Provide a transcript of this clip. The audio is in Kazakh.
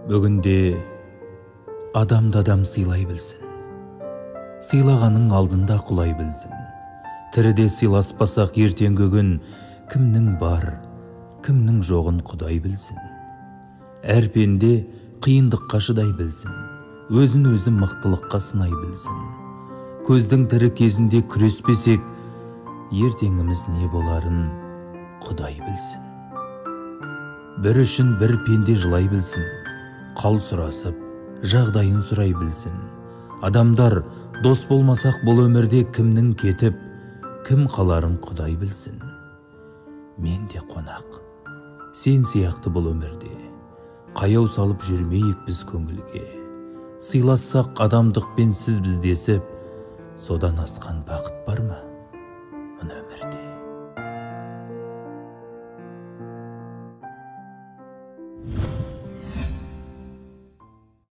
Бүгінде адамды адам сыйлай білсін, сыйлағаның алдында құлай білсін. Тіріде сыйласпасақ ертеңгі күн кімнің бар, кімнің жоғын Құдай білсін. Әр пенде қиындыққа шыдай білсін, өзін өзі мықтылыққа сынай білсін. Көздің тірі кезінде күреспесек, ертеңіміз не боларын Құдай білсін. Bir үшін бір пенде жылай білсін, қал сұрасып, жағдайын сұрай білсін. Адамдар дос болмасақ бұл өмірде кімнің кетіп, кім қаларын Құдай білсін. Мен де қонақ, сен сияқты бұл өмірде, қаяу салып жүрмейік біз көңілге. Сыйлассақ адамдықпен сіз біздесіп, содан асқан бақыт бар ма мына өмірде?